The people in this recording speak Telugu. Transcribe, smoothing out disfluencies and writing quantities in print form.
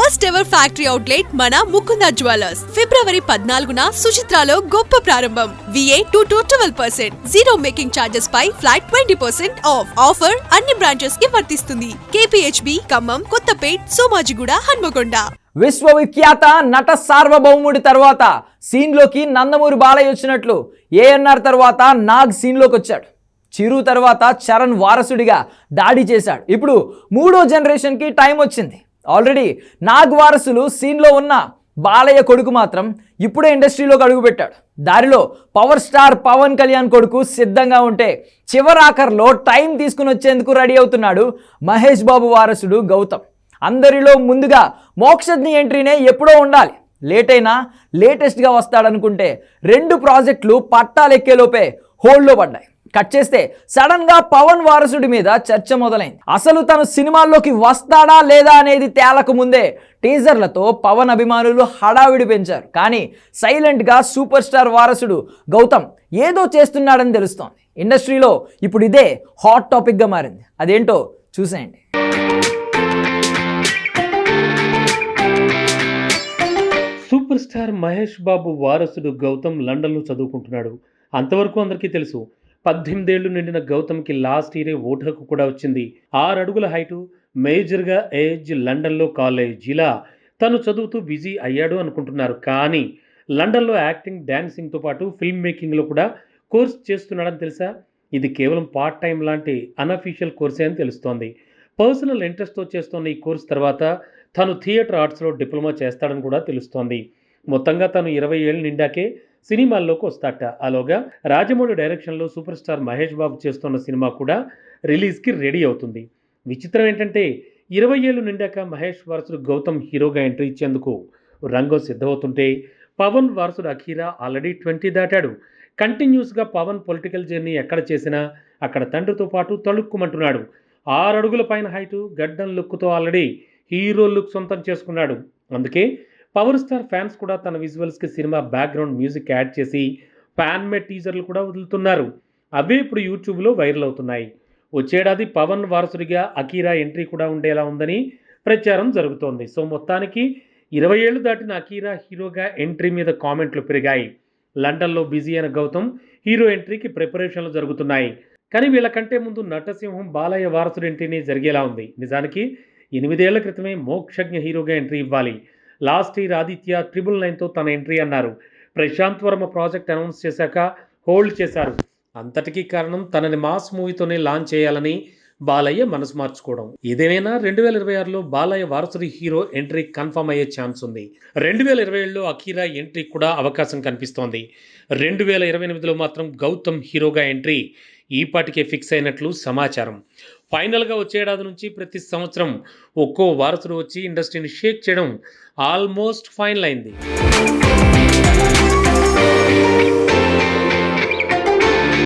ఫస్ట్ ఎవర్ ఫ్యాక్టరీ అవుట్లెట్ మన ముకుందా జ్యువెలర్స్. ఫిబ్రవరి 14న సుచిత్రాలో గొప్ప ప్రారంభం. VA 2-12%, జీరో మేకింగ్ చార్జెస్ పై ఫ్లాట్ 20% ఆఫ్. ఆఫర్ అన్ని బ్రాంచెస్ కి వర్తిస్తుంది. KPHB, ఖమ్మం, కొత్తపేట్, సోమాజిగూడ, హన్మకొండ. విశ్వవిఖ్యాత నట సార్వభౌముడి తర్వాత సీన్లోకి నందమూరి బాలయ్య వచ్చినట్లు ANR తర్వాత నాగ్ సీన్లోకి వచ్చాడు. చిరు తర్వాత చరణ్ వారసుడిగా దాడి చేశాడు. ఇప్పుడు మూడో జనరేషన్కి టైం వచ్చింది. ఆల్రెడీ నాగ్ వారసులు సీన్లో ఉన్న బాలయ్య కొడుకు మాత్రం ఇప్పుడే ఇండస్ట్రీలోకి అడుగుపెట్టాడు. దారిలో పవర్ స్టార్ పవన్ కళ్యాణ్ కొడుకు సిద్ధంగా ఉంటే చివరాఖర్లో టైం తీసుకుని వచ్చేందుకు రెడీ అవుతున్నాడు మహేష్ బాబు వారసుడు గౌతమ్. అందరిలో ముందుగా మోక్షజ్ఞ ఎంట్రీనే ఎప్పుడో ఉండాలి. లేట్ అయినా లేటెస్ట్గా వస్తాడనుకుంటే 2 ప్రాజెక్టులు పట్టాలెక్కేలోపే హోల్డ్లో పడ్డాయి. కట్ చేస్తే సడన్గా పవన్ వారసుడి మీద చర్చ మొదలైంది. అసలు తను సినిమాల్లోకి వస్తాడా లేదా అనేది తేలకు ముందే టీజర్లతో పవన్ అభిమానులు హడావిడి పెంచారు. కానీ సైలెంట్గా సూపర్ స్టార్ వారసుడు గౌతమ్ ఏదో చేస్తున్నాడని తెలుస్తోంది. ఇండస్ట్రీలో ఇప్పుడు ఇదే హాట్ టాపిక్గా మారింది. అదేంటో చూసేయండి. సూపర్ స్టార్ మహేష్ బాబు వారసుడు గౌతమ్ లండన్లో చదువుకుంటున్నాడు. అంతవరకు అందరికీ తెలుసు. 18 ఏళ్లు నిండిన గౌతమ్కి లాస్ట్ ఇయరే ఓటు హక్కు కూడా వచ్చింది. 6 అడుగుల హైటు, మేజర్గా ఏజ్, లండన్లో కాలేజ్, ఇలా తను చదువుతూ బిజీ అయ్యాడు అనుకుంటున్నారు. కానీ లండన్లో యాక్టింగ్, డాన్సింగ్తో పాటు ఫిల్మ్ మేకింగ్లో కూడా కోర్స్ చేస్తున్నాడని తెలుసా? ఇది కేవలం పార్ట్ టైం లాంటి అన్అఫీషియల్ కోర్సే అని తెలుస్తోంది. పర్సనల్ ఇంట్రెస్ట్తో చేస్తున్న ఈ కోర్స్ తర్వాత తను థియేటర్ ఆర్ట్స్లో డిప్లొమా చేస్తాడని కూడా తెలుస్తోంది. మొత్తంగా తను 20 ఏళ్ళు నిండాకే సినిమాల్లోకి వస్తాట. అలాగా రాజమౌళి డైరెక్షన్లో సూపర్ స్టార్ మహేష్ బాబు చేస్తున్న సినిమా కూడా రిలీజ్కి రెడీ అవుతుంది. విచిత్రం ఏంటంటే 20 ఏళ్ళు నిండాక మహేష్ వారసుడు గౌతమ్ హీరోగా ఎంట్రీ ఇచ్చేందుకు రంగం సిద్ధమవుతుంటే పవన్ వారసుడు అఖీరా ఆల్రెడీ 20 దాటాడు. కంటిన్యూస్గా పవన్ పొలిటికల్ జర్నీ ఎక్కడ చేసినా అక్కడ తండ్రితో పాటు తళుక్కుమంటున్నాడు. 6 అడుగుల పైన హైటు, గడ్డం లుక్తో ఆల్రెడీ హీరో లుక్ సొంతం చేసుకున్నాడు. అందుకే పవర్ స్టార్ ఫ్యాన్స్ కూడా తన విజువల్స్కి సినిమా బ్యాక్గ్రౌండ్ మ్యూజిక్ యాడ్ చేసి ఫ్యాన్ మేడ్ టీజర్లు కూడా వదులుతున్నారు. అవే ఇప్పుడు యూట్యూబ్లో వైరల్ అవుతున్నాయి. వచ్చేడాది పవన్ వారసుడిగా అఖీరా ఎంట్రీ కూడా ఉండేలా ఉందని ప్రచారం జరుగుతోంది. సో మొత్తానికి 20 ఏళ్ళు దాటిన అఖీరా హీరోగా ఎంట్రీ మీద కామెంట్లు పెరిగాయి. లండన్లో బిజీ అయిన గౌతమ్ హీరో ఎంట్రీకి ప్రిపరేషన్లు జరుగుతున్నాయి. కానీ వీళ్ళకంటే ముందు నటసింహం బాలయ్య వారసుడు ఎంట్రీని జరిగేలా ఉంది. నిజానికి 8 ఏళ్ల క్రితమే మోక్షజ్ఞ హీరోగా ఎంట్రీ ఇవ్వాలి. లాస్ట్ ఇయర్ ఆదిత్య 999తో తన ఎంట్రీ అన్నారు. ప్రశాంత్ వర్మ ప్రాజెక్ట్ అనౌన్స్ చేశాక హోల్డ్ చేశారు. అంతటికీ కారణం తనని మాస్ మూవీతోనే లాంచ్ చేయాలని బాలయ్య మనసు మార్చుకోవడం. ఏదేమైనా 2026లో బాలయ్య వారసుడి హీరో ఎంట్రీ కన్ఫర్మ్ అయ్యే ఛాన్స్ ఉంది. 2027లో అఖీరా ఎంట్రీ కూడా అవకాశం కనిపిస్తోంది. 2028లో మాత్రం గౌతమ్ హీరోగా ఎంట్రీ ఈపాటికే ఫిక్స్ అయినట్లు సమాచారం. ఫైనల్గా వచ్చేడాది నుంచి ప్రతి సంవత్సరం ఒక్కో వారసుడు వచ్చి ఇండస్ట్రీని షేక్ చేయడం ఆల్మోస్ట్ ఫైనల్ అయింది.